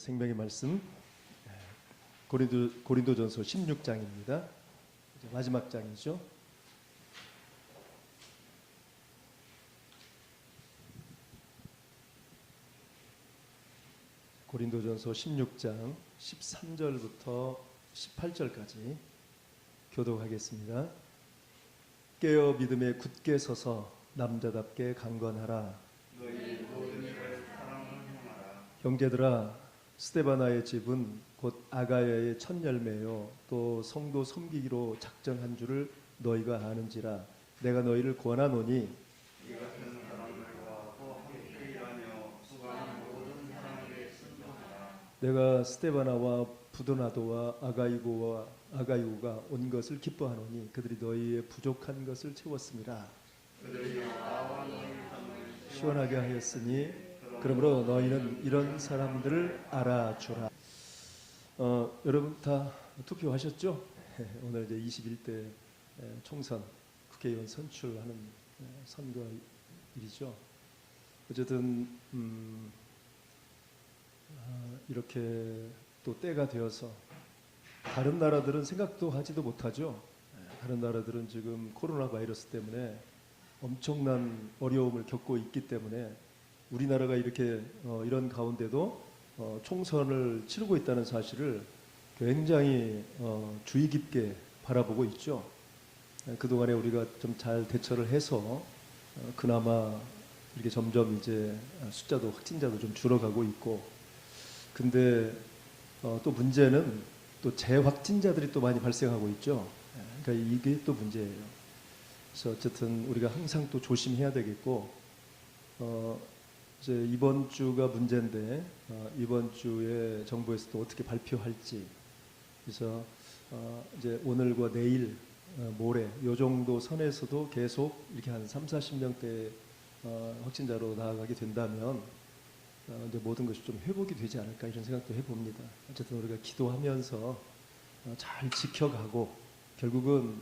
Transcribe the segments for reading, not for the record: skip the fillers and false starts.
생명의 말씀 고린도전서 16장입니다. 마지막 장이죠. 고린도전서 16장 13절부터 18절까지 교독하겠습니다. 깨어 믿음에 굳게 서서 남자답게 강건하라. 너희 모든 일을 사랑을 행하라. 형제들아, 스데바나의 집은 곧 아가야의 첫 열매요 또 성도 섬기기로 작정한 줄을 너희가 아는지라. 내가 너희를 권하노니 이 같은 사람들과 또 함께 일하며 수고하는 모든 사람에게 순종하라. 내가 스데바나와 부도나도와 아가이고가 온 것을 기뻐하노니 그들이 너희의 부족한 것을 채웠음이라. 그들이 나와 너희 삶을 시원하게 하였으니 그러므로 너희는 이런 사람들을 알아주라. 여러분 다 투표하셨죠? 오늘 이제 21대 총선 국회의원 선출하는 선거일이죠. 어쨌든 이렇게 또 때가 되어서 다른 나라들은 생각도 하지도 못하죠. 다른 나라들은 지금 코로나 바이러스 때문에 엄청난 어려움을 겪고 있기 때문에 우리나라가 이렇게 이런 가운데도 총선을 치르고 있다는 사실을 굉장히 주의 깊게 바라보고 있죠. 그동안에 우리가 좀 잘 대처를 해서 그나마 이렇게 점점 이제 숫자도 확진자도 좀 줄어가고 있고, 근데 또 문제는 또 재확진자들이 또 많이 발생하고 있죠. 그러니까 이게 또 문제예요. 그래서 어쨌든 우리가 항상 또 조심해야 되겠고, 이제 이번 주가 문제인데 이번 주에 정부에서 또 어떻게 발표할지, 그래서 이제 오늘과 내일 모레 요 정도 선에서도 계속 이렇게 한 30-40명대 확진자로 나아가게 된다면 이제 모든 것이 좀 회복이 되지 않을까 이런 생각도 해봅니다. 어쨌든 우리가 기도하면서 잘 지켜가고 결국은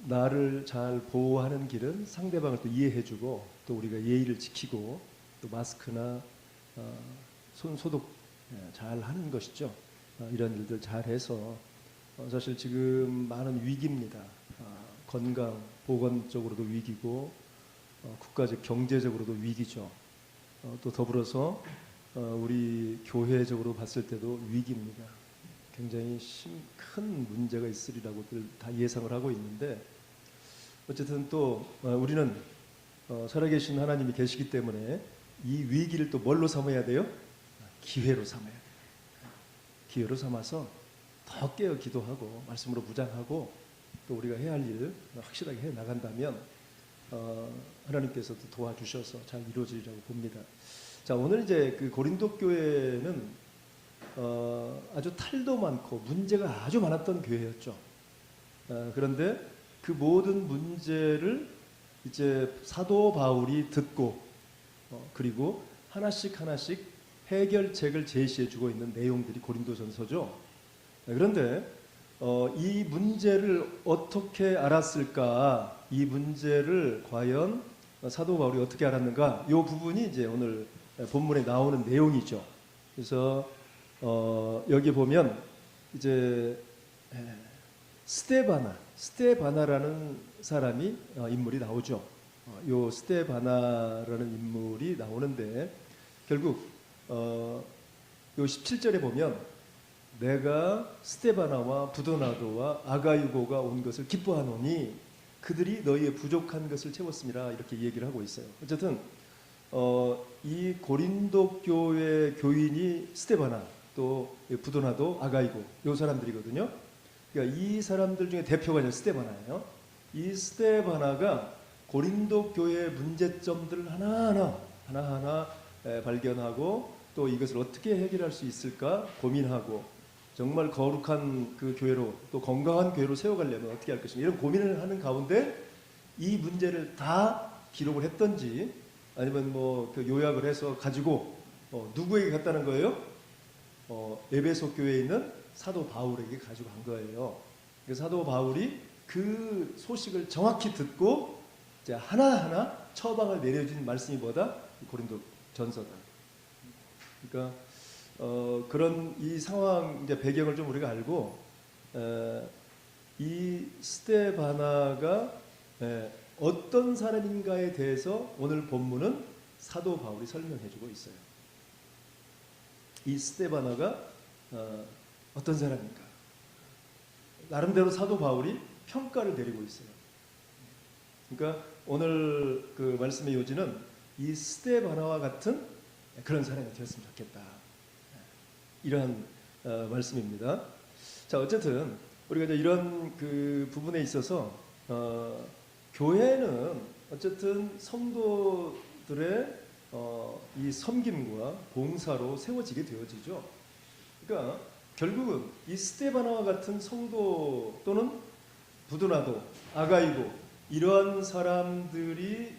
나를 잘 보호하는 길은 상대방을 또 이해해주고 또 우리가 예의를 지키고 또 마스크나 손 소독 잘 하는 것이죠. 이런 일들 잘 해서 사실 지금 많은 위기입니다. 건강, 보건적으로도 위기고 국가적 경제적으로도 위기죠. 또 더불어서 우리 교회적으로 봤을 때도 위기입니다. 굉장히 큰 문제가 있으리라고들 다 예상을 하고 있는데, 어쨌든 또 우리는 살아계신 하나님이 계시기 때문에 이 위기를 또 뭘로 삼아야 돼요? 기회로 삼아야 돼요. 기회로 삼아서 더 깨어 기도하고 말씀으로 무장하고 또 우리가 해야 할 일 확실하게 해 나간다면 하나님께서도 도와주셔서 잘 이루어지리라고 봅니다. 자, 오늘 이제 그 고린도 교회는 아주 탈도 많고 문제가 아주 많았던 교회였죠. 그런데 그 모든 문제를 이제 사도 바울이 듣고 그리고 하나씩 해결책을 제시해주고 있는 내용들이 고린도전서죠. 그런데 이 문제를 어떻게 알았을까? 이 문제를 과연 사도 바울이 어떻게 알았는가? 이 부분이 이제 오늘 본문에 나오는 내용이죠. 그래서 여기 보면 이제 스데바나라는 사람이 인물이 나오죠. 요 스데바나라는 인물이 나오는데 결국 요 17절에 보면 내가 스데바나와 부도나도와 아가이고가 온 것을 기뻐하노니 그들이 너희의 부족한 것을 채웠음이라 이렇게 얘기를 하고 있어요. 어쨌든 이 고린도 교회 교인이 스데바나 또 부도나도 아가이고 요 사람들이거든요. 그러니까 이 사람들 중에 대표가 이제 스데바나예요. 이 스데바나가 고린도 교회의 문제점들을 하나하나 발견하고 또 이것을 어떻게 해결할 수 있을까 고민하고 정말 거룩한 그 교회로 또 건강한 교회로 세워가려면 어떻게 할 것인가 이런 고민을 하는 가운데 이 문제를 다 기록을 했던지 아니면 뭐 그 요약을 해서 가지고 누구에게 갔다는 거예요? 에베소 교회에 있는 사도 바울에게 가지고 간 거예요. 사도 바울이 그 소식을 정확히 듣고 이제 하나하나 처방을 내려준 말씀이 뭐다? 고린도 전서다. 그러니까 그런 이 상황 이제 배경을 좀 우리가 알고 이 스데바나가 어떤 사람인가에 대해서 오늘 본문은 사도 바울이 설명해주고 있어요. 이 스데바나가 어떤 사람인가? 나름대로 사도 바울이 평가를 내리고 있어요. 그러니까 오늘 그 말씀의 요지는 이 스데바나와 같은 그런 사람이 되었으면 좋겠다. 이러한 말씀입니다. 자, 어쨌든 우리가 이제 이런 그 부분에 있어서 교회는 어쨌든 성도들의 이 섬김과 봉사로 세워지게 되어지죠. 그러니까 결국은 이 스데바나와 같은 성도 또는 부두나도, 아가이고 이러한 사람들이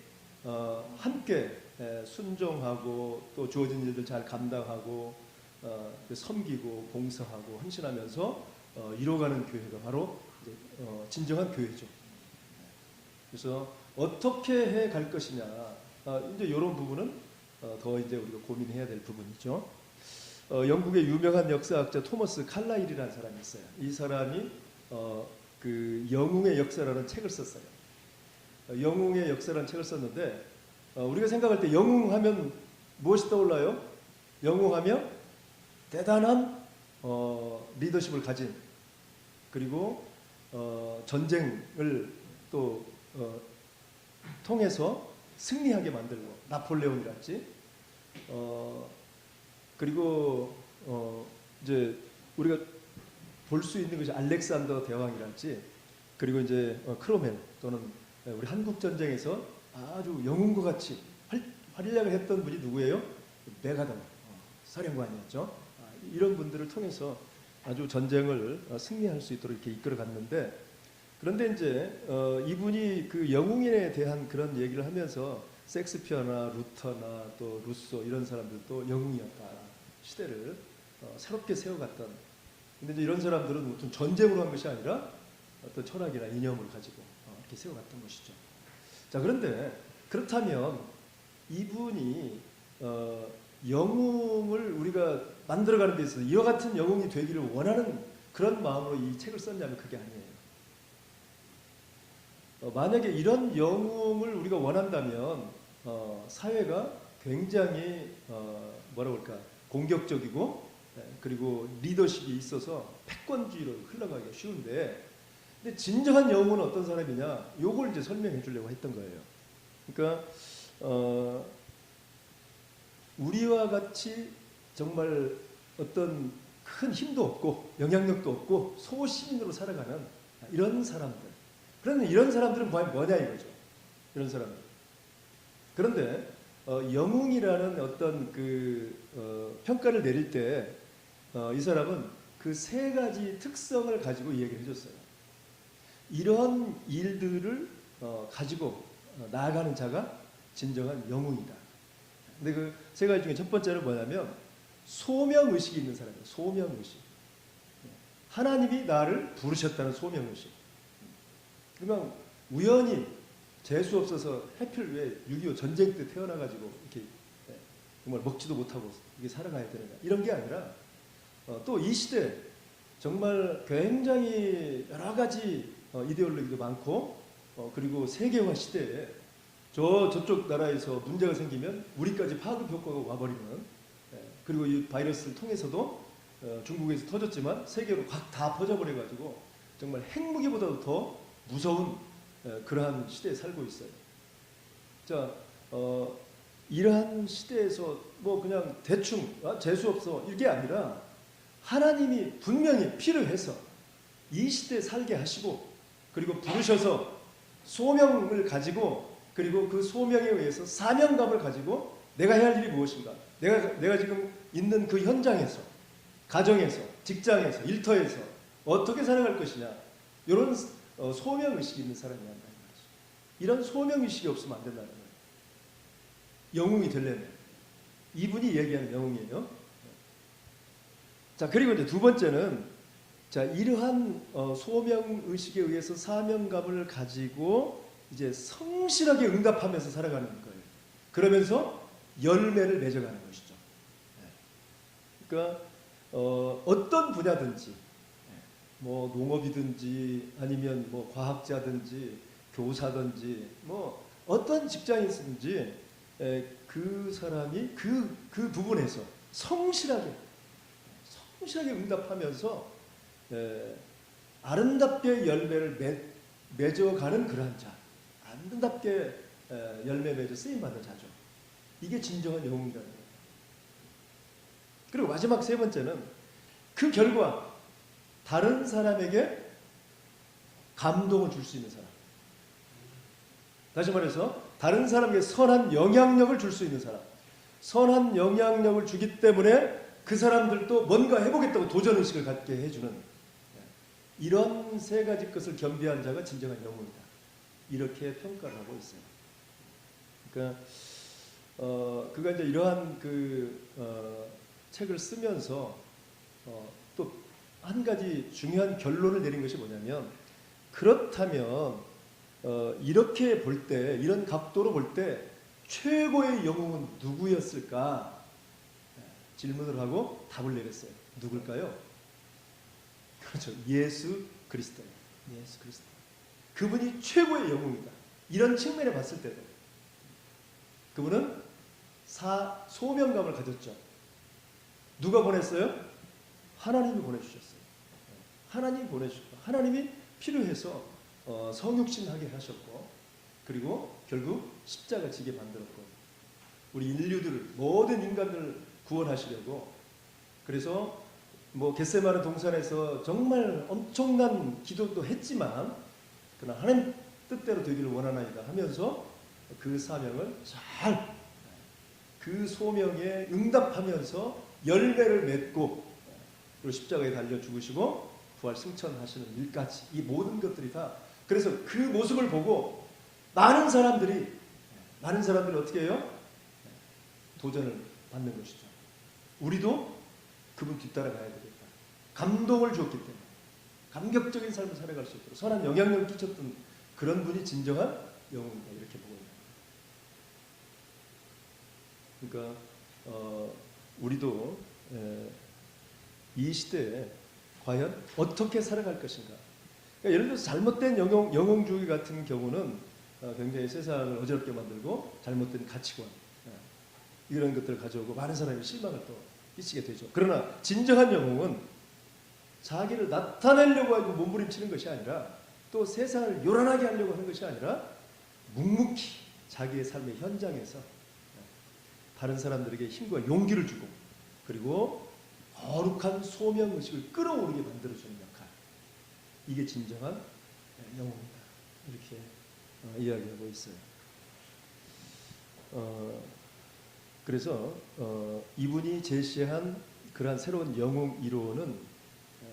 함께 순종하고 또 주어진 일들 잘 감당하고 섬기고 봉사하고 헌신하면서 이뤄가는 교회가 바로 진정한 교회죠. 그래서 어떻게 해 갈 것이냐, 이제 이런 부분은 더 이제 우리가 고민해야 될 부분이죠. 영국의 유명한 역사학자 토머스 칼라일이라는 사람이 있어요. 이 사람이 그 영웅의 역사라는 책을 썼어요. 영웅의 역사라는 책을 썼는데 우리가 생각할 때 영웅하면 무엇이 떠올라요? 영웅하면 대단한 리더십을 가진, 그리고 전쟁을 또 통해서 승리하게 만들고, 나폴레옹이랄지 그리고 이제 우리가 볼 수 있는 것이 알렉산더 대왕이랄지, 그리고 이제 크로멜 또는 우리 한국 전쟁에서 아주 영웅과 같이 활약을 했던 분이 누구예요? 메가더 사령관이었죠. 이런 분들을 통해서 아주 전쟁을 승리할 수 있도록 이렇게 이끌어 갔는데, 그런데 이제 이분이 그 영웅인에 대한 그런 얘기를 하면서 섹스피어나 루터나 또 루소 이런 사람들도 영웅이었다. 시대를 새롭게 세워갔던. 근데 이제 이런 사람들은 어떤 전쟁으로 한 것이 아니라 어떤 철학이나 이념을 가지고 이렇게 세워갔던 것이죠. 자, 그런데 그렇다면 이분이 영웅을 우리가 만들어가는 데 있어서 이와 같은 영웅이 되기를 원하는 그런 마음으로 이 책을 썼냐면 그게 아니에요. 만약에 이런 영웅을 우리가 원한다면 사회가 굉장히 뭐라고 할까, 공격적이고 그리고 리더십이 있어서 패권주의로 흘러가기가 쉬운데, 근데 진정한 영웅은 어떤 사람이냐, 요걸 이제 설명해 주려고 했던 거예요. 그러니까 우리와 같이 정말 어떤 큰 힘도 없고 영향력도 없고 소시민으로 살아가는 이런 사람들. 그러면 이런 사람들은 과연 뭐냐 이거죠. 이런 사람들. 그런데 영웅이라는 어떤 그 평가를 내릴 때 이 사람은 그 세 가지 특성을 가지고 이야기를 해줬어요. 이런 일들을 가지고 나아가는 자가 진정한 영웅이다. 근데 그 세 가지 중에 첫 번째는 뭐냐면 소명의식이 있는 사람이에요. 소명의식. 하나님이 나를 부르셨다는 소명의식. 그냥 우연히 재수 없어서 해필 왜 6.25 전쟁 때 태어나가지고 이렇게 정말 먹지도 못하고 이게 살아가야 되는가, 이런 게 아니라 또 이 시대 정말 굉장히 여러 가지 이데올로기도 많고 그리고 세계화 시대에 저쪽 나라에서 문제가 생기면 우리까지 파급 효과가 와버리는, 그리고 이 바이러스를 통해서도 중국에서 터졌지만 세계로 확 다 퍼져버려가지고 정말 핵무기보다도 더 무서운 그러한 시대에 살고 있어요. 자, 이러한 시대에서 뭐 그냥 대충 재수 없어 이게 아니라 하나님이 분명히 필요해서 이 시대에 살게 하시고, 그리고 부르셔서 소명을 가지고, 그리고 그 소명에 의해서 사명감을 가지고 내가 해야 할 일이 무엇인가, 내가 지금 있는 그 현장에서, 가정에서, 직장에서, 일터에서 어떻게 살아갈 것이냐, 이런 소명의식이 있는 사람이 한다는 거죠. 이런 소명의식이 없으면 안 된다는 거예요. 영웅이 되려면. 이분이 얘기하는 영웅이에요. 자, 그리고 이제 두 번째는, 자, 이러한 소명의식에 의해서 사명감을 가지고 이제 성실하게 응답하면서 살아가는 거예요. 그러면서 열매를 맺어가는 것이죠. 그러니까 어떤 분야든지 뭐 농업이든지 아니면 뭐 과학자든지 교사든지 뭐 어떤 직장이든지 그 사람이 그 부분에서 성실하게 응답하면서 아름답게 열매를 맺어가는 그러한 자, 아름답게 열매 맺어 쓰임받는 자죠. 이게 진정한 영웅이라는 거예요. 그리고 마지막 세 번째는 그 결과 다른 사람에게 감동을 줄 수 있는 사람. 다시 말해서 다른 사람에게 선한 영향력을 줄 수 있는 사람. 선한 영향력을 주기 때문에 그 사람들도 뭔가 해보겠다고 도전의식을 갖게 해주는 이런 세 가지 것을 겸비한 자가 진정한 영웅이다. 이렇게 평가를 하고 있어요. 그러니까 그가 이제 이러한 책을 쓰면서 또 한 가지 중요한 결론을 내린 것이 뭐냐면, 그렇다면 이렇게 볼 때, 이런 각도로 볼 때 최고의 영웅은 누구였을까? 질문을 하고 답을 내렸어요. 누굴까요? 그렇죠. 예수 그리스도예요. 예수 그리스도. 그분이 최고의 영웅이다. 이런 측면에 봤을 때도 그분은 소명감을 가졌죠. 누가 보냈어요? 하나님이 보내주셨어요. 하나님이 보내주셨고, 하나님이 필요해서 성육신하게 하셨고, 그리고 결국 십자가 지게 만들었고, 우리 인류들을, 모든 인간들을 구원하시려고. 그래서 뭐 겟세마네 동산에서 정말 엄청난 기도도 했지만, 그러나 하나님 뜻대로 되기를 원하나이다 하면서 그 사명을 잘, 그 소명에 응답하면서 열매를 맺고, 그리고 십자가에 달려 죽으시고 부활 승천하시는 일까지, 이 모든 것들이 다, 그래서 그 모습을 보고 많은 사람들이 어떻게 해요? 도전을 받는 것이죠. 우리도 그분 뒤따라 가야 되겠다. 감동을 주었기 때문에 감격적인 삶을 살아갈 수 있도록 선한 영향력을 끼쳤던 그런 분이 진정한 영웅이다. 이렇게 보고 있는 거예요. 그러니까 우리도 이 시대에 과연 어떻게 살아갈 것인가. 그러니까 예를 들어서 잘못된 영웅주의 같은 경우는 굉장히 세상을 어지럽게 만들고 잘못된 가치관, 이런 것들을 가져오고 많은 사람이 실망을 또 끼치게 되죠. 그러나 진정한 영웅은 자기를 나타내려고 하고 몸부림치는 것이 아니라, 또 세상을 요란하게 하려고 하는 것이 아니라, 묵묵히 자기의 삶의 현장에서 다른 사람들에게 힘과 용기를 주고, 그리고 거룩한 소명의식을 끌어오르게 만들어주는 역할, 이게 진정한 영웅이다. 이렇게 이야기하고 있어요. 그래서 이분이 제시한 그러한 새로운 영웅 이론은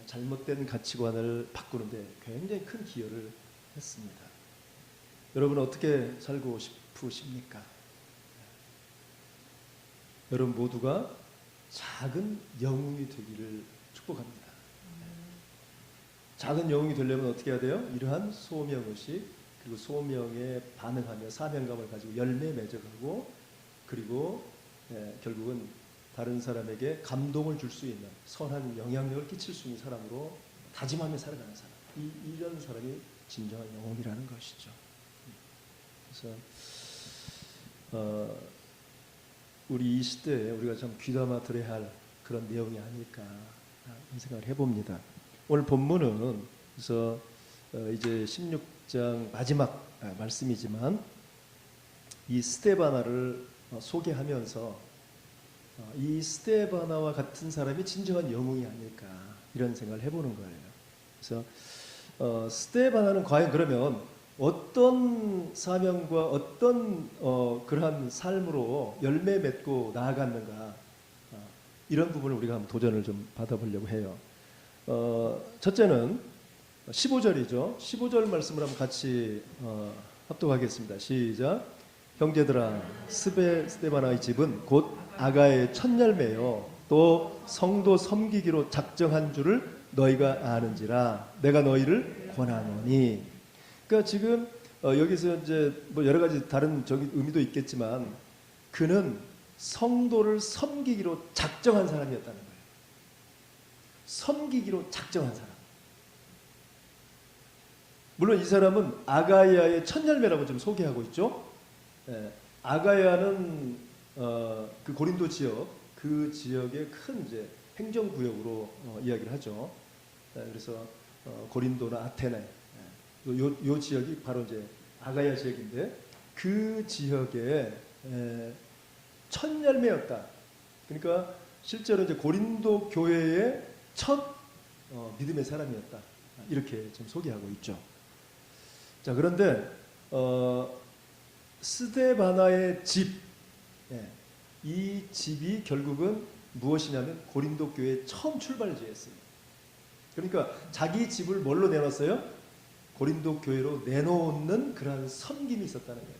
잘못된 가치관을 바꾸는데 굉장히 큰 기여를 했습니다. 여러분은 어떻게 살고 싶으십니까? 여러분 모두가 작은 영웅이 되기를 축복합니다. 작은 영웅이 되려면 어떻게 해야 돼요? 이러한 소명의식, 그리고 소명에 반응하며 사명감을 가지고 열매 맺어가고, 그리고 결국은 다른 사람에게 감동을 줄 수 있는, 선한 영향력을 끼칠 수 있는 사람으로 다짐하며 살아가는 사람, 이런 사람이 진정한 영웅이라는 것이죠. 그래서 우리 이 시대에 우리가 참 귀담아 들어야 할 그런 내용이 아닐까 이런 생각을 해봅니다. 오늘 본문은 그래서 이제 16장 마지막 말씀이지만, 이 스데바나를 소개하면서 이 스데바나와 같은 사람이 진정한 영웅이 아닐까 이런 생각을 해보는 거예요. 그래서 스데바나는 과연 그러면 어떤 사명과 어떤 그러한 삶으로 열매 맺고 나아갔는가, 이런 부분을 우리가 한번 도전을 좀 받아보려고 해요. 첫째는 15절이죠. 15절 말씀을 한번 같이 합독하겠습니다. 시작. 형제들아, 스데바나의 집은 곧 아가의 첫 열매요 또 성도 섬기기로 작정한 줄을 너희가 아는지라 내가 너희를 권하노니. 그러니까 지금 여기서 이제 뭐 여러 가지 다른 의미도 있겠지만, 그는 성도를 섬기기로 작정한 사람이었다는 거예요. 섬기기로 작정한 사람. 물론 이 사람은 아가야의 첫 열매라고 좀 소개하고 있죠. 예, 아가야는 그 고린도 지역, 그 지역의 큰 이제 행정구역으로 이야기를 하죠. 예, 그래서 고린도나 아테네, 요 지역이 바로 이제 아가야 지역인데 그 지역의 첫 열매였다. 그러니까 실제로 이제 고린도 교회의 첫 믿음의 사람이었다. 이렇게 좀 소개하고 있죠. 자, 그런데 스데바나의 집, 이 집이 결국은 무엇이냐면 고린도 교회의 처음 출발지였어요. 그러니까 자기 집을 뭘로 내놨어요? 고린도 교회로 내놓는 그러한 섬김이 있었다는 거예요.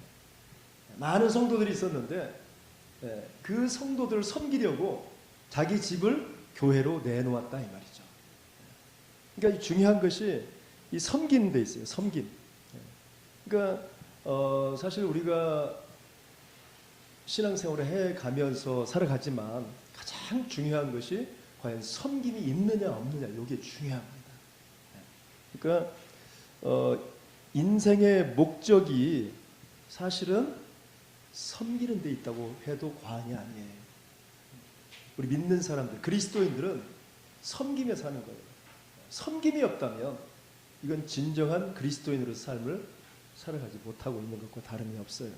많은 성도들이 있었는데 그 성도들을 섬기려고 자기 집을 교회로 내놓았다 이 말이죠. 그러니까 중요한 것이 이 섬기는 데 있어요. 섬김. 그러니까 사실 우리가 신앙생활을 해가면서 살아가지만 가장 중요한 것이 과연 섬김이 있느냐 없느냐 이게 중요합니다. 그러니까 인생의 목적이 사실은 섬기는 데 있다고 해도 과언이 아니에요. 우리 믿는 사람들, 그리스도인들은 섬기며 사는 거예요. 섬김이 없다면 이건 진정한 그리스도인으로서 삶을 살아가지 못하고 있는 것과 다름이 없어요.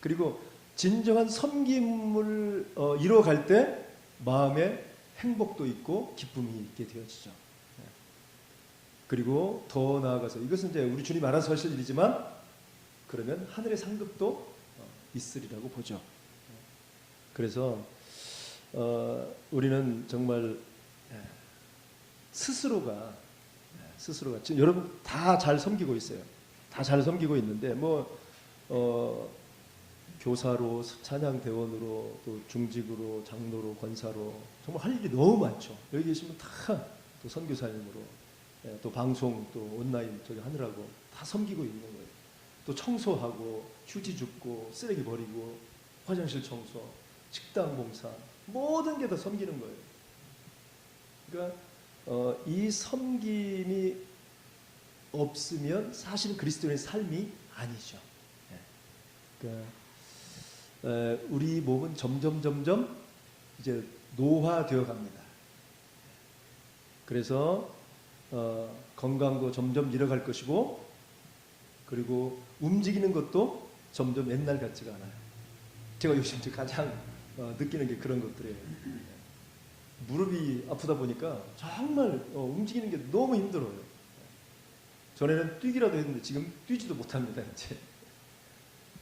그리고 진정한 섬김을 이뤄갈 때 마음에 행복도 있고 기쁨이 있게 되어지죠. 그리고 더 나아가서 이것은 이제 우리 주님 알아서 하실 일이지만 그러면 하늘의 상급도 있으리라고 보죠. 그래서 우리는 정말 스스로가 지금 여러분 다 잘 섬기고 있어요. 다 잘 섬기고 있는데 교사로, 찬양대원으로, 또 중직으로, 장로로, 권사로 정말 할 일이 너무 많죠. 여기 계시면 다 또 선교사님으로 또 방송 또 온라인 저기 하느라고 다 섬기고 있는 거예요. 또 청소하고 휴지 줍고 쓰레기 버리고 화장실 청소, 식당 봉사 모든 게 다 섬기는 거예요. 그러니까 이 섬김이 없으면 사실은 그리스도인의 삶이 아니죠. 그러니까 우리 몸은 점점 이제 노화되어 갑니다. 그래서 건강도 점점 잃어갈 것이고 그리고 움직이는 것도 점점 옛날 같지가 않아요. 제가 요즘 가장 느끼는 게 그런 것들이에요. 무릎이 아프다 보니까 정말 움직이는 게 너무 힘들어요. 전에는 뛰기라도 했는데 지금 뛰지도 못합니다. 이제.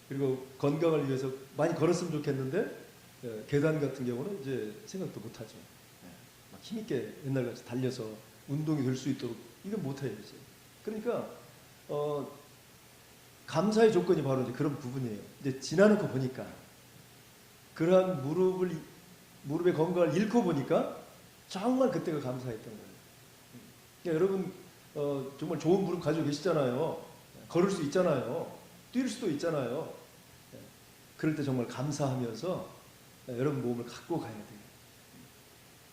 그리고 건강을 위해서 많이 걸었으면 좋겠는데 계단 같은 경우는 이제 생각도 못하죠. 막 힘있게 옛날같이 달려서 운동이 될 수 있도록 이건 못해요. 이제. 그러니까 감사의 조건이 바로 이제 그런 부분이에요. 이제 지나놓고 보니까 그러한 무릎의 건강을 잃고 보니까 정말 그때가 감사했던 거예요. 그러니까 여러분 정말 좋은 무릎 가지고 계시잖아요. 걸을 수 있잖아요. 뛸 수도 있잖아요. 그럴 때 정말 감사하면서 여러분 몸을 갖고 가야 돼요.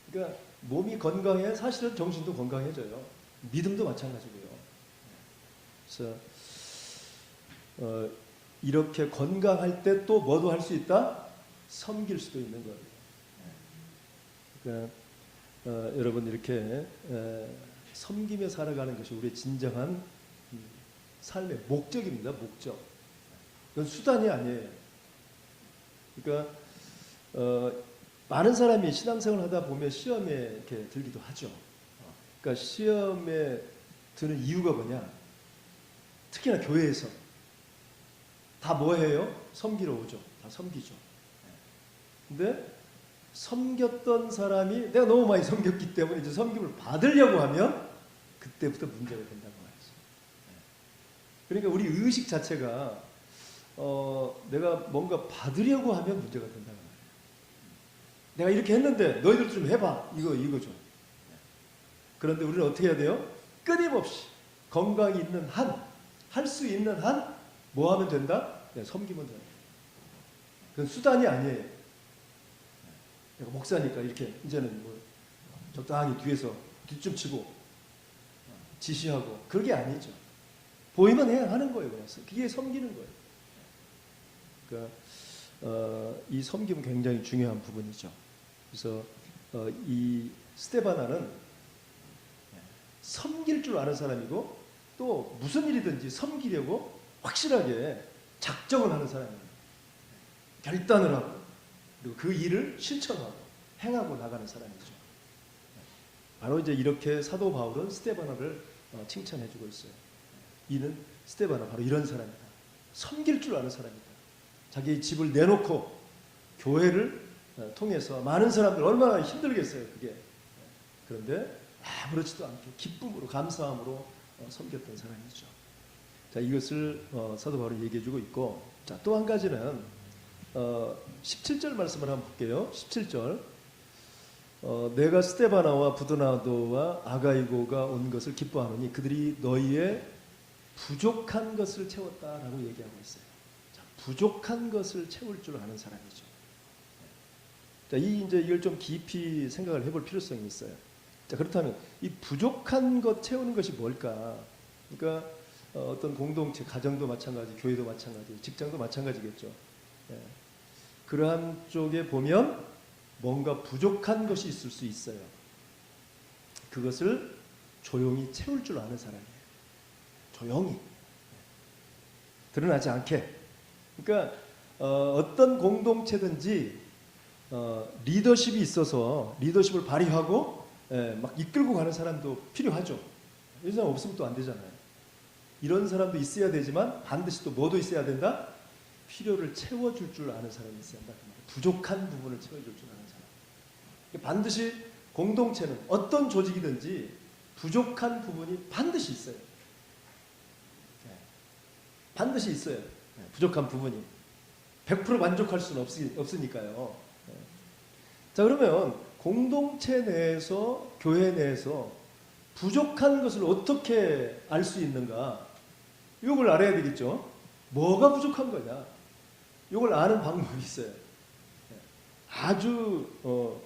그러니까 몸이 건강해 사실은 정신도 건강해져요. 믿음도 마찬가지고요. 그래서 이렇게 건강할 때 또 뭐도 할 수 있다? 섬길 수도 있는 거예요. 그러니까 여러분 이렇게 섬기며 살아가는 것이 우리의 진정한 삶의 목적입니다. 목적. 이건 수단이 아니에요. 그러니까 많은 사람이 신앙생활을 하다 보면 시험에 이렇게 들기도 하죠. 그러니까 시험에 드는 이유가 뭐냐? 특히나 교회에서 다 뭐해요? 섬기러 오죠. 다 섬기죠. 근데 섬겼던 사람이 내가 너무 많이 섬겼기 때문에 이제 섬김을 받으려고 하면 그때부터 문제가 된다고 말이죠. 그러니까 우리 의식 자체가 내가 뭔가 받으려고 하면 문제가 된다는 거예요. 내가 이렇게 했는데 너희들도 좀 해봐. 이거죠. 그런데 우리는 어떻게 해야 돼요? 끊임없이 건강이 있는 한, 할 수 있는 한, 뭐 하면 된다? 섬기면 된다. 그건 수단이 아니에요. 내가 목사니까 이렇게 이제는 뭐 적당히 뒤에서 뒷좀 치고 지시하고 그런 게 아니죠. 보이면 해야 하는 거예요. 그래서 그게 섬기는 거예요. 그러니까 이 섬김은 굉장히 중요한 부분이죠. 그래서 이 스데바나는 섬길 줄 아는 사람이고 또 무슨 일이든지 섬기려고 확실하게 작정을 하는 사람이에요. 결단을 하고 그리고 그 일을 실천하고 행하고 나가는 사람이죠. 바로 이제 이렇게 사도 바울은 스데바나를 칭찬해주고 있어요. 이는 스데바나 바로 이런 사람이다. 섬길 줄 아는 사람이다. 자기의 집을 내놓고 교회를 통해서 많은 사람들 얼마나 힘들겠어요. 그게. 그런데 아무렇지도 않게 기쁨으로 감사함으로 섬겼던 사람이죠. 자, 이것을 사도 바울이 얘기해주고 있고, 자, 또 한 가지는 17절 말씀을 한번 볼게요. 17절. 내가 스데바나와 부드나도와 아가이고가 온 것을 기뻐하노니 그들이 너희의 부족한 것을 채웠다라고 얘기하고 있어요. 자, 부족한 것을 채울 줄 아는 사람이죠. 자, 이제 이걸 좀 깊이 생각을 해볼 필요성이 있어요. 자, 그렇다면 이 부족한 것 채우는 것이 뭘까? 그러니까 어떤 공동체, 가정도 마찬가지, 교회도 마찬가지, 직장도 마찬가지겠죠. 예. 그러한 쪽에 보면 뭔가 부족한 것이 있을 수 있어요. 그것을 조용히 채울 줄 아는 사람이에요. 조용히. 드러나지 않게. 그러니까 어떤 공동체든지 리더십이 있어서 리더십을 발휘하고 막 이끌고 가는 사람도 필요하죠. 이런 사람 없으면 또 안 되잖아요. 이런 사람도 있어야 되지만 반드시 또 뭐도 있어야 된다? 필요를 채워줄 줄 아는 사람이 있어야 한다. 부족한 부분을 채워줄 줄 아는 사람. 반드시 공동체는 어떤 조직이든지 부족한 부분이 반드시 있어요. 반드시 있어요. 부족한 부분이. 100% 만족할 수는 없으니까요. 자, 그러면 공동체 내에서, 교회 내에서 부족한 것을 어떻게 알 수 있는가? 이걸 알아야 되겠죠. 뭐가 부족한 거냐? 이걸 아는 방법이 있어요. 아주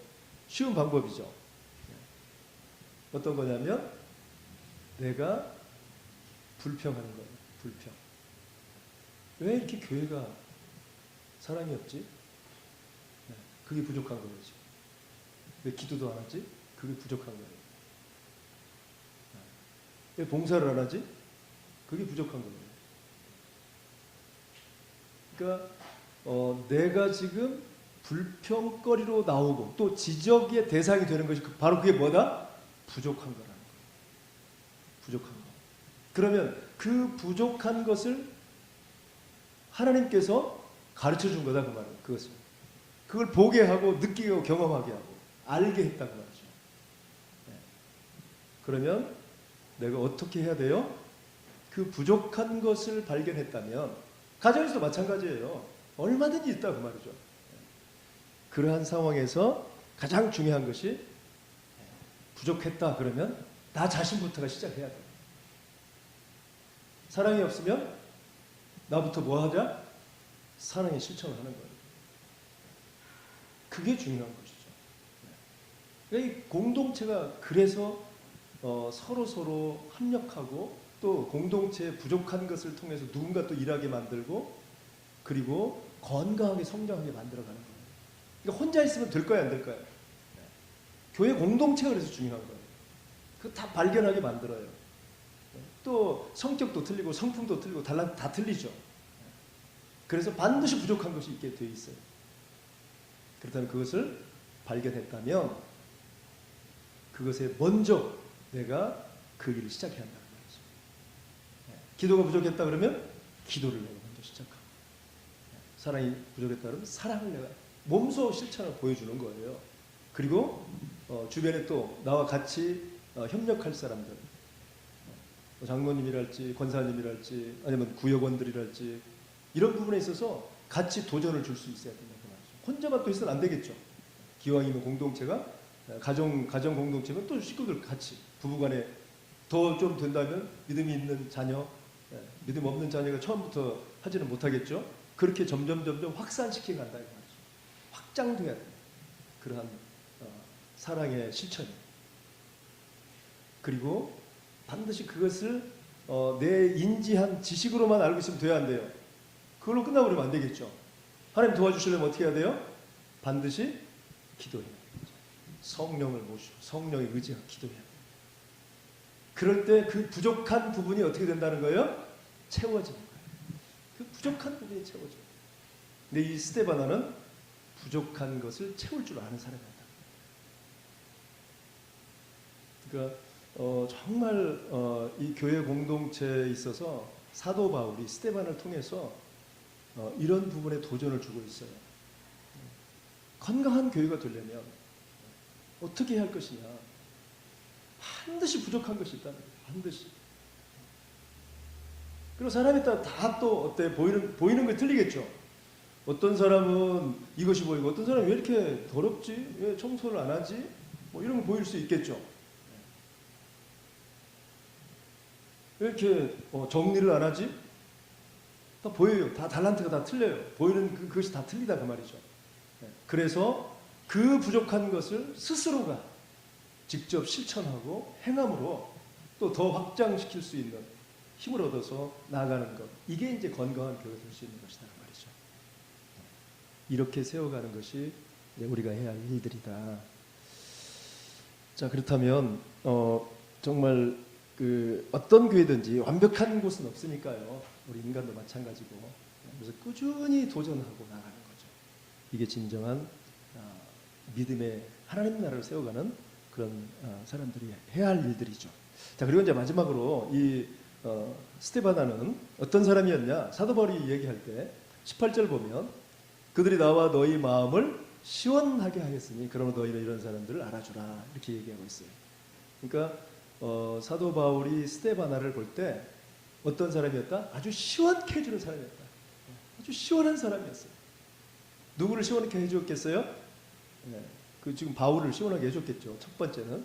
쉬운 방법이죠. 어떤 거냐면 내가 불평하는 거예요. 불평. 왜 이렇게 교회가 사람이 없지? 그게 부족한 거예요. 왜 기도도 안 하지? 그게 부족한 거예요. 왜 봉사를 안 하지? 그게 부족한 거예요. 그러니까 내가 지금 불평거리로 나오고 또 지적의 대상이 되는 것이 바로 그게 뭐다? 부족한 거라는 거예요. 부족한 거. 그러면 그 부족한 것을 하나님께서 가르쳐 준 거다 그 말이에요. 그걸 보게 하고 느끼게 하고 경험하게 하고 알게 했다 그 말이죠. 그러면 내가 어떻게 해야 돼요? 그 부족한 것을 발견했다면 가정에서도 마찬가지예요. 얼마든지 있다 그 말이죠. 그러한 상황에서 가장 중요한 것이 부족했다 그러면 나 자신부터가 시작해야 돼요. 사랑이 없으면 나부터 뭐 하자? 사랑의 실천을 하는 거예요. 그게 중요한 것이죠. 이 공동체가 그래서 서로 협력하고 또 공동체의 부족한 것을 통해서 누군가 또 일하게 만들고 그리고 건강하게 성장하게 만들어가는 거예요. 그러니까 혼자 있으면 될 거야 안 될 거야? 교회 공동체가 그래서 중요한 거예요. 그거 다 발견하게 만들어요. 또 성격도 틀리고 성품도 틀리고 다 틀리죠. 그래서 반드시 부족한 것이 있게 되어 있어요. 그렇다면 그것을 발견했다면 그것에 먼저 내가 그 일을 시작해야 한다는 말이죠. 기도가 부족했다 그러면 기도를 내가 먼저 시작하고 사랑이 부족했다 그러면 사랑을 내가 몸소 실천을 보여주는 거예요. 그리고 주변에 또 나와 같이 협력할 사람들 장로님이랄지 권사님이랄지 아니면 구역원들이랄지 이런 부분에 있어서 같이 도전을 줄 수 있어야 된다고 말이죠. 혼자만 또 있으면 안 되겠죠. 기왕이면 공동체가 가정 공동체면 또 식구들 같이 부부간에 더 좀 된다면 믿음이 있는 자녀, 믿음 없는 자녀가 처음부터 하지는 못하겠죠. 그렇게 점점 확산시켜 간다 이 말이죠. 확장돼야 돼. 그러한 사랑의 실천이. 그리고 반드시 그것을 내 인지한 지식으로만 알고 있으면 돼야 안 돼요. 그걸로 끝나버리면 안 되겠죠. 하나님 도와주시려면 어떻게 해야 돼요? 반드시 기도해야 돼요. 성령을 모시고 성령에 의지하고 기도해야 돼요. 그럴 때 그 부족한 부분이 어떻게 된다는 거예요? 채워지는 거예요. 그 부족한 부분이 채워져요. 근데 이 스데바나는 부족한 것을 채울 줄 아는 사람이다. 그러니까 정말 이 교회 공동체에 있어서 사도 바울이 스데반을 통해서 이런 부분에 도전을 주고 있어요. 건강한 교회가 되려면 어떻게 해야 할 것이냐. 반드시 부족한 것이 있다는 거예요. 반드시. 그리고 사람에 따라 다 또 어때 보이는 게 틀리겠죠. 어떤 사람은 이것이 보이고 어떤 사람은 왜 이렇게 더럽지? 왜 청소를 안 하지? 뭐 이런 거 보일 수 있겠죠. 왜 이렇게 정리를 안 하지? 다 보여요. 다 달란트가 다 틀려요. 보이는 그것이 다 틀리다 그 말이죠. 그래서 그 부족한 것을 스스로가 직접 실천하고 행함으로 또 더 확장시킬 수 있는 힘을 얻어서 나아가는 것. 이게 이제 건강한 교회가 될 수 있는 것이다 그 말이죠. 이렇게 세워가는 것이 우리가 해야 할 일들이다. 자, 그렇다면 정말 어떤 교회든지 완벽한 곳은 없으니까요. 우리 인간도 마찬가지고. 그래서 꾸준히 도전하고 나가는 거죠. 이게 진정한 믿음의 하나님 나라를 세워가는 그런 사람들이 해야 할 일들이죠. 자, 그리고 이제 마지막으로 이 스데바나는 어떤 사람이었냐? 사도 바울이 얘기할 때 18절 보면 그들이 나와 너희 마음을 시원하게 하겠으니 그러므로 너희는 이런 사람들을 알아주라 이렇게 얘기하고 있어요. 그러니까 사도 바울이 스데바나를 볼 때 어떤 사람이었다? 아주 시원케 해주는 사람이었다. 아주 시원한 사람이었어요. 누구를 시원하게 해줬겠어요? 그 지금 바울을 시원하게 해줬겠죠. 첫 번째는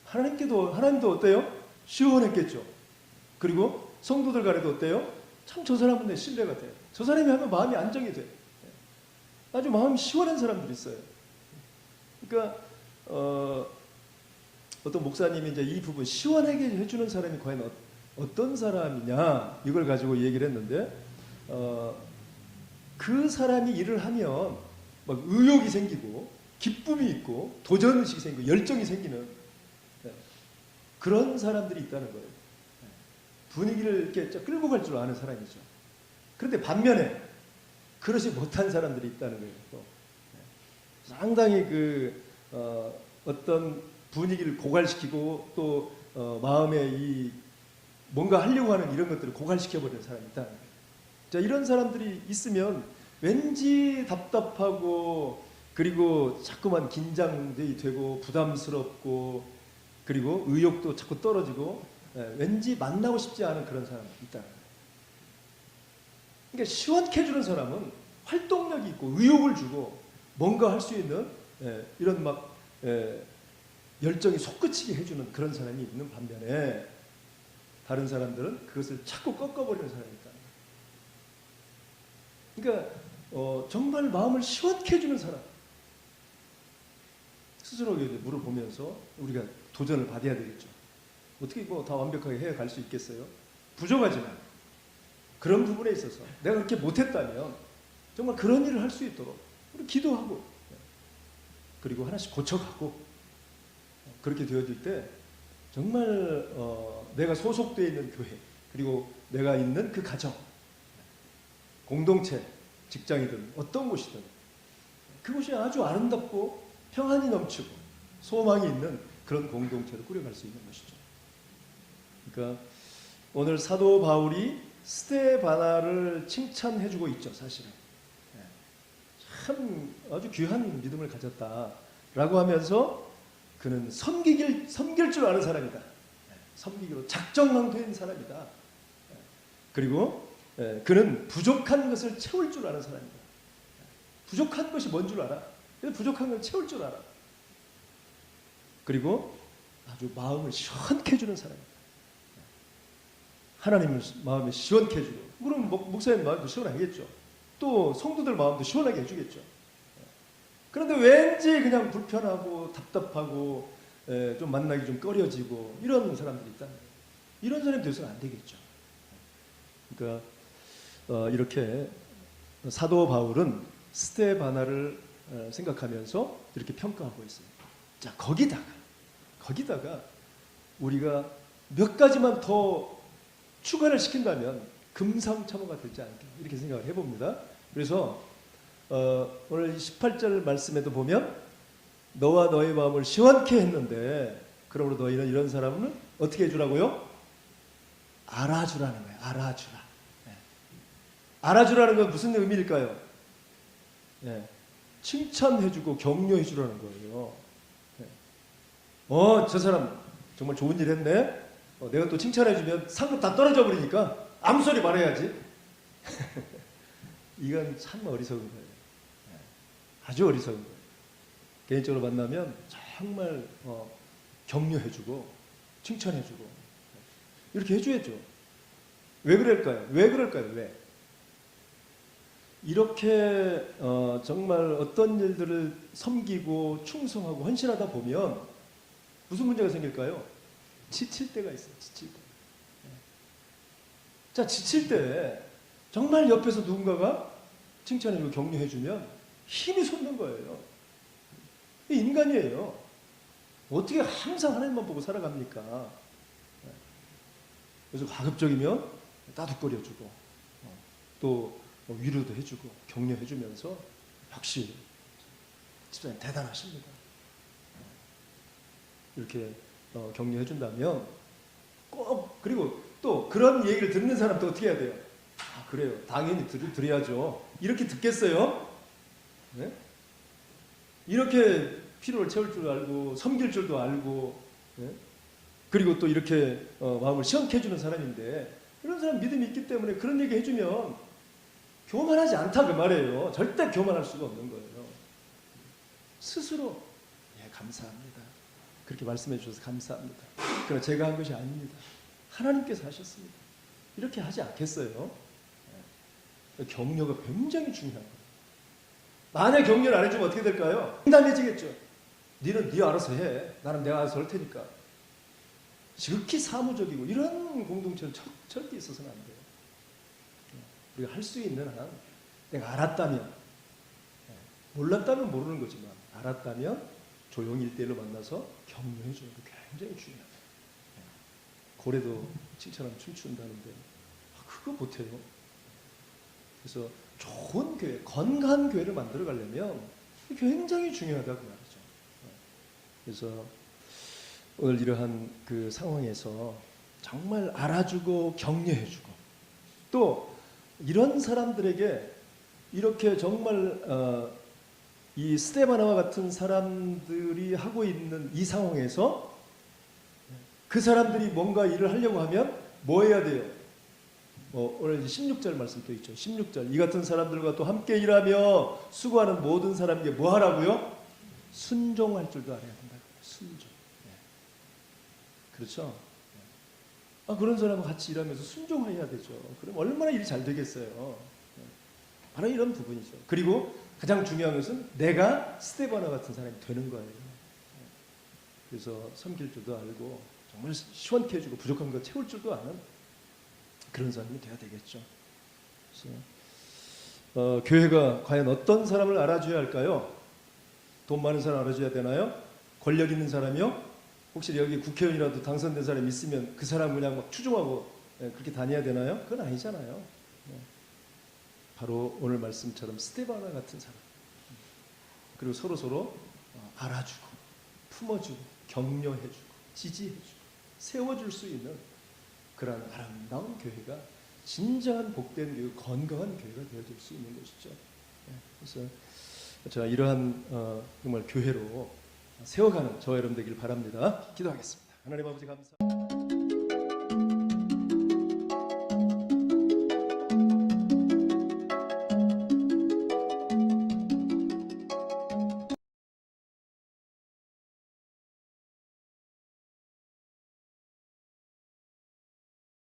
하나님도 어때요? 시원했겠죠. 그리고 성도들 간에도 어때요? 참 저 사람은 내 신뢰가 돼요. 저 사람이 하면 마음이 안정이 돼요. 아주 마음이 시원한 사람들이 있어요. 그러니까 어떤 목사님이 이제 이 부분 시원하게 해주는 사람이 과연 어떤 사람이냐 이걸 가지고 얘기를 했는데 그 사람이 일을 하면 막 의욕이 생기고 기쁨이 있고 도전의식이 생기고 열정이 생기는 그런 사람들이 있다는 거예요. 분위기를 이렇게 끌고 갈 줄 아는 사람이죠. 그런데 반면에 그러지 못한 사람들이 있다는 거예요. 또 상당히 어떤 분위기를 고갈시키고 또 마음에 이 뭔가 하려고 하는 이런 것들을 고갈시켜버리는 사람이 있다는 거예요. 자, 이런 사람들이 있으면 왠지 답답하고 그리고 자꾸만 긴장이 되고 부담스럽고 그리고 의욕도 자꾸 떨어지고 왠지 만나고 싶지 않은 그런 사람이 있다는 거예요. 그러니까 시원케 해주는 사람은 활동력이 있고 의욕을 주고 뭔가 할 수 있는 이런 막 열정이 솟구치게 해주는 그런 사람이 있는 반면에 다른 사람들은 그것을 자꾸 꺾어버리는 사람이 있다는 거예요. 그러니까 정말 마음을 시원케 해주는 사람 스스로에게 물어보면서 우리가 도전을 받아야 되겠죠. 어떻게 다 완벽하게 해갈 수 있겠어요? 부족하지만 그런 부분에 있어서 내가 그렇게 못했다면 정말 그런 일을 할 수 있도록 우리 기도하고 그리고 하나씩 고쳐가고 그렇게 되어질 때 정말 내가 소속되어 있는 교회 그리고 내가 있는 그 가정 공동체 직장이든 어떤 곳이든 그곳이 아주 아름답고 평안이 넘치고 소망이 있는 그런 공동체를 꾸려갈 수 있는 것이죠. 그러니까 오늘 사도 바울이 스데바나를 칭찬해주고 있죠. 사실은 참 아주 귀한 믿음을 가졌다라고 하면서 그는 섬길 줄 아는 사람이다. 섬기기로 작정한 사람이다. 그리고 그는 부족한 것을 채울 줄 아는 사람이다. 부족한 것이 뭔 줄 알아. 그래서 부족한 걸 채울 줄 알아. 그리고 아주 마음을 시원케 해주는 사람이다. 하나님을 마음에 시원케 해주고 그럼 목사님 마음도 시원하겠죠. 또 성도들 마음도 시원하게 해주겠죠. 그런데 왠지 그냥 불편하고 답답하고 좀 만나기 좀 꺼려지고 이런 사람들이 있다. 이런 사람이 돼서는 안 되겠죠. 그러니까 이렇게 사도 바울은 스데바나를 생각하면서 이렇게 평가하고 있어요. 자, 거기다가 우리가 몇 가지만 더 추가를 시킨다면 금상첨화가 되지 않을까 이렇게 생각을 해봅니다. 그래서 오늘 18절 말씀에도 보면 너와 너의 마음을 시원케 했는데 그러므로 너희는 이런 사람은 어떻게 해주라고요? 알아주라는 거예요. 알아주라. 네. 알아주라는 건 무슨 의미일까요? 네. 칭찬해주고 격려해주라는 거예요. 네. 저 사람 정말 좋은 일 했네. 내가 또 칭찬해주면 상급 다 떨어져 버리니까 아무 소리 말해야지. 이건 참 어리석은 거예요. 네. 아주 어리석은 거예요. 개인적으로 만나면 정말 격려해주고 칭찬해주고 이렇게 해줘야죠. 왜 그럴까요? 왜? 이렇게 정말 어떤 일들을 섬기고 충성하고 헌신하다 보면 무슨 문제가 생길까요? 지칠 때가 있어요. 지칠 때. 자, 지칠 때 정말 옆에서 누군가가 칭찬해주고 격려해주면 힘이 솟는 거예요. 인간이에요. 어떻게 항상 하나님만 보고 살아갑니까? 그래서 가급적이면 따뜻거려주고 또 위로도 해주고 격려해주면서 역시 집사님 대단하십니다. 이렇게 격려해준다면 꼭 그리고 또 그런 얘기를 듣는 사람도 어떻게 해야 돼요? 아, 그래요. 당연히 드려야죠. 이렇게 듣겠어요? 네? 이렇게 필요를 채울 줄 알고 섬길 줄도 알고 네? 그리고 또 이렇게 마음을 시원케 해주는 사람인데 이런 사람 믿음이 있기 때문에 그런 얘기 해주면 교만하지 않다 그 말이에요. 절대 교만할 수가 없는 거예요. 스스로 감사합니다. 그렇게 말씀해 주셔서 감사합니다. 그러나 제가 한 것이 아닙니다. 하나님께서 하셨습니다. 이렇게 하지 않겠어요? 격려가 굉장히 중요한 거예요. 만약 격려를 안 해주면 어떻게 될까요?平淡해지겠죠. 너는 네 알아서 해. 나는 내가 알아서 할 테니까. 지극히 사무적이고 이런 공동체는 절대 있어서는 안 돼요. 우리가 할 수 있는 한 내가 알았다면 몰랐다면 모르는 거지만 알았다면 조용히 1대1로 만나서 격려해 주는 게 굉장히 중요해요. 고래도 칭찬하면 춤춘다는데 그거 못해요. 그래서 좋은 교회, 건강한 교회를 만들어 가려면 굉장히 중요하다고 말이죠. 그래서 오늘 이러한 그 상황에서 정말 알아주고 격려해주고 또 이런 사람들에게 이렇게 정말 이 스데바나와 같은 사람들이 하고 있는 이 상황에서 그 사람들이 뭔가 일을 하려고 하면 뭐 해야 돼요? 오늘 16절 말씀 또 있죠. 16절 이 같은 사람들과 또 함께 일하며 수고하는 모든 사람에게 뭐 하라고요? 순종할 줄도 알아야 된다. 순종. 그렇죠? 그런 사람과 같이 일하면서 순종해야 되죠. 그럼 얼마나 일이 잘 되겠어요. 바로 이런 부분이죠. 그리고 가장 중요한 것은 내가 스데바나 같은 사람이 되는 거예요. 그래서 섬길 줄도 알고 정말 시원케 해주고 부족한 거 채울 줄도 아는 그런 사람이 돼야 되겠죠. 그래서 교회가 과연 어떤 사람을 알아줘야 할까요? 돈 많은 사람 알아줘야 되나요? 권력 있는 사람이요? 혹시 여기 국회의원이라도 당선된 사람이 있으면 그 사람 그냥 막 추종하고 그렇게 다녀야 되나요? 그건 아니잖아요. 바로 오늘 말씀처럼 스데바나 같은 사람. 그리고 서로 알아주고 품어주고 격려해주고 지지해주고 세워줄 수 있는 그런 아름다운 교회가 진정한 복된 교회, 건강한 교회가 되어질 수 있는 것이죠. 그래서 제가 이러한 정말 교회로 세워가는 저와 여러분 되길 바랍니다. 기도하겠습니다. 하나님 아버지 감사합니다.